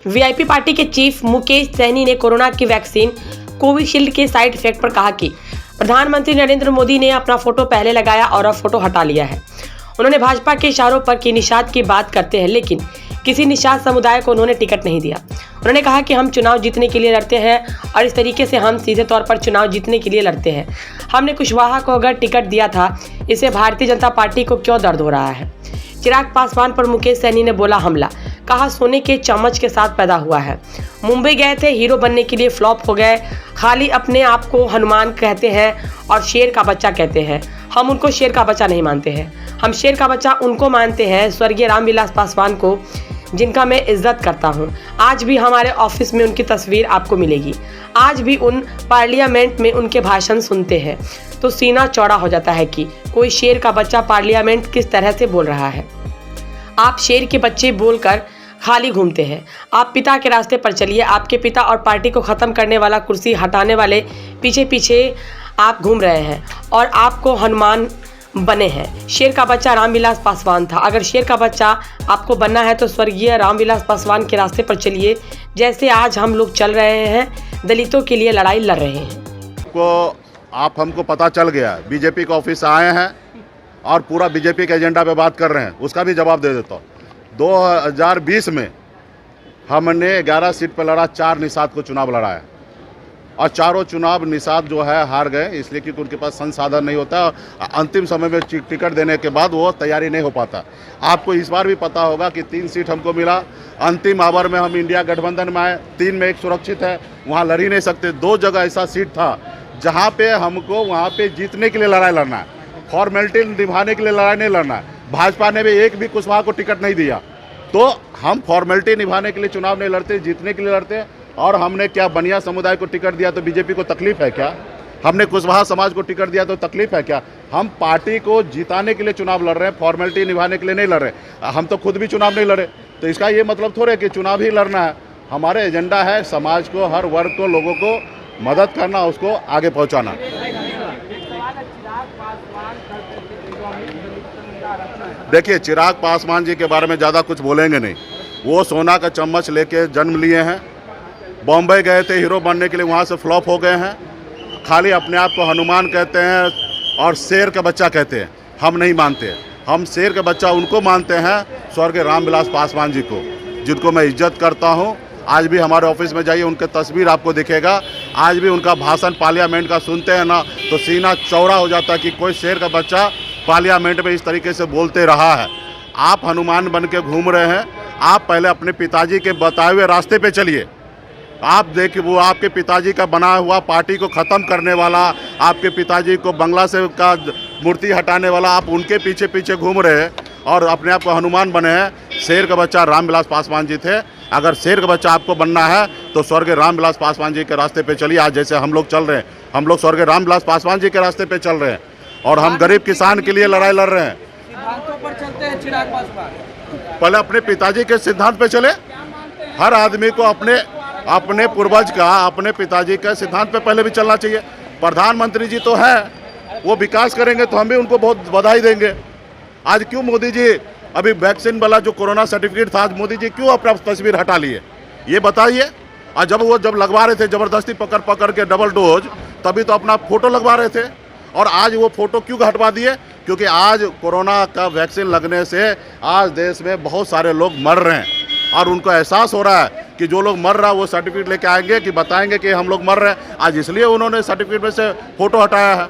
VIP party के chief Mukesh Saini ने corona की वैक्सीन कोविशील्ड के साइड इफेक्ट पर कहा कि प्रधानमंत्री नरेंद्र मोदी ने अपना फोटो पहले लगाया और अब फोटो हटा लिया है। उन्होंने भाजपा के इशारों पर की निषाद की बात करते हैं, लेकिन किसी निषाद समुदाय को उन्होंने टिकट नहीं दिया। उन्होंने कहा कि हम चुनाव जीतने के लिए लड़ते हैं और इस तरीके से हम सीधे तौर पर चुनाव जीतने के लिए लड़ते हैं। हमने कुशवाहा को अगर टिकट दिया था, इससे भारतीय जनता पार्टी को क्यों दर्द हो रहा है। चिराग पासवान पर मुकेश सैनी ने बोला हमला, कहा सोने के चम्मच के साथ पैदा हुआ है। मुंबई गए थे, हीरो बनने के लिए फ्लॉप हो गए। खाली अपने आप को हनुमान कहते हैं और शेर का बच्चा कहते हैं। हम उनको शेर का बच्चा नहीं मानते हैं। हम शेर का बच्चा उनको मानते हैं, स्वर्गीय रामविलास पासवान को, जिनका मैं इज्जत करता हूं। आज भी हमारे ऑफिस में उनकी तस्वीर आपको मिलेगी। आज भी उन पार्लियामेंट में उनके भाषण सुनते हैं तो सीना चौड़ा हो जाता है कि कोई शेर का बच्चा पार्लियामेंट किस तरह से बोल रहा है। आप शेर के बच्चे बोलकर खाली घूमते हैं। आप पिता के रास्ते पर चलिए। आपके पिता और पार्टी को ख़त्म करने वाला, कुर्सी हटाने वाले पीछे पीछे आप घूम रहे हैं और आपको हनुमान बने हैं। शेर का बच्चा रामविलास पासवान था। अगर शेर का बच्चा आपको बनना है तो स्वर्गीय रामविलास पासवान के रास्ते पर चलिए, जैसे आज हम लोग चल रहे हैं, दलितों के लिए लड़ाई लड़ रहे हैं। हमको पता चल गया, बीजेपी के ऑफिस आए हैं और पूरा बीजेपी के एजेंडा पे बात कर रहे हैं, उसका भी जवाब दे देता हूँ। 2020 में हमने 11 सीट पर लड़ा, 4 निषाद को चुनाव लड़ाया और चारों चुनाव निषाद जो है हार गए, इसलिए क्योंकि उनके पास संसाधन नहीं होता। अंतिम समय में टिकट देने के बाद वो तैयारी नहीं हो पाता। आपको इस बार भी पता होगा कि 3 सीट हमको मिला। अंतिम आवर में हम इंडिया गठबंधन में आए, 3 में 1 सुरक्षित है, वहाँ लड़ ही नहीं सकते। 2 जगह ऐसा सीट था जहाँ पे हमको वहाँ पे जीतने के लिए लड़ाई लड़ना है, फॉर्मेलिटी निभाने के लिए लड़ाई नहीं लड़ना है। भाजपा ने भी एक भी कुशवाहा को टिकट नहीं दिया, तो हम फॉर्मेलिटी निभाने के लिए चुनाव नहीं लड़ते, जीतने के लिए लड़ते हैं। और हमने क्या बनिया समुदाय को टिकट दिया तो बीजेपी को तकलीफ है क्या? हमने कुशवाहा समाज को टिकट दिया तो तकलीफ है क्या? हम पार्टी को जिताने के लिए चुनाव लड़ रहे हैं, फॉर्मेलिटी निभाने के लिए नहीं लड़ रहे। हम तो खुद भी चुनाव नहीं लड़े, तो इसका ये मतलब थोड़े कि चुनाव ही लड़ना है। हमारे एजेंडा है समाज को, हर वर्ग को, लोगों को मदद करना, उसको आगे पहुँचाना। देखिए, चिराग पासवान जी के बारे में ज़्यादा कुछ बोलेंगे नहीं। वो सोना का चम्मच लेके जन्म लिए हैं। बॉम्बे गए थे हीरो बनने के लिए, वहाँ से फ्लॉप हो गए हैं। खाली अपने आप को हनुमान कहते हैं और शेर का बच्चा कहते हैं। हम नहीं मानते। हम शेर का बच्चा उनको मानते हैं, स्वर्गीय रामविलास पासवान जी को, जिनको मैं इज्जत करता हूँ। आज भी हमारे ऑफिस में जाइए, उनके तस्वीर आपको दिखेगा। आज भी उनका भाषण पार्लियामेंट का सुनते हैं ना, तो सीना चौड़ा हो जाता है कि कोई शेर का बच्चा पार्लियामेंट में इस तरीके से बोलते रहा है। आप हनुमान बन के घूम रहे हैं। आप पहले अपने पिताजी के बताए हुए रास्ते पे चलिए। आप देखिए, वो आपके पिताजी का बना हुआ पार्टी को ख़त्म करने वाला, आपके पिताजी को बंगला से का मूर्ति हटाने वाला, आप उनके पीछे पीछे घूम रहे हैं और अपने आप को हनुमान बने हैं। शेर का बच्चा रामविलास पासवान जी थे। अगर शेर का बच्चा आपको बनना है तो स्वर्गीय रामविलास पासवान जी के रास्ते पे चलिए। आज जैसे हम लोग चल रहे हैं, हम लोग स्वर्गीय रामविलास पासवान जी के रास्ते पे चल रहे हैं और हम गरीब किसान के लिए लड़ाई लड़ रहे हैं। सिद्धांतों पर चलते हैं चिराग पासवान। पहले अपने पिताजी के सिद्धांत पे चले। हर आदमी को अपने पूर्वज का, अपने पिताजी के सिद्धांत पे पहले भी चलना चाहिए। प्रधानमंत्री जी तो हैं, वो विकास करेंगे तो हम भी उनको बहुत बधाई देंगे। आज क्यों मोदी जी अभी वैक्सीन वाला जो कोरोना सर्टिफिकेट था, आज मोदी जी क्यों अपना तस्वीर हटा लिए, ये बताइए। और जब लगवा रहे थे जबरदस्ती पकड़ के डबल डोज, तभी तो अपना फोटो लगवा रहे थे। और आज वो फोटो क्यों हटवा दिए? क्योंकि आज कोरोना का वैक्सीन लगने से आज देश में बहुत सारे लोग मर रहे हैं और उनको एहसास हो रहा है कि जो लोग मर रहा है वो सर्टिफिकेट लेके आएंगे कि बताएंगे कि हम लोग मर रहे हैं। आज इसलिए उन्होंने सर्टिफिकेट में से फोटो हटाया है।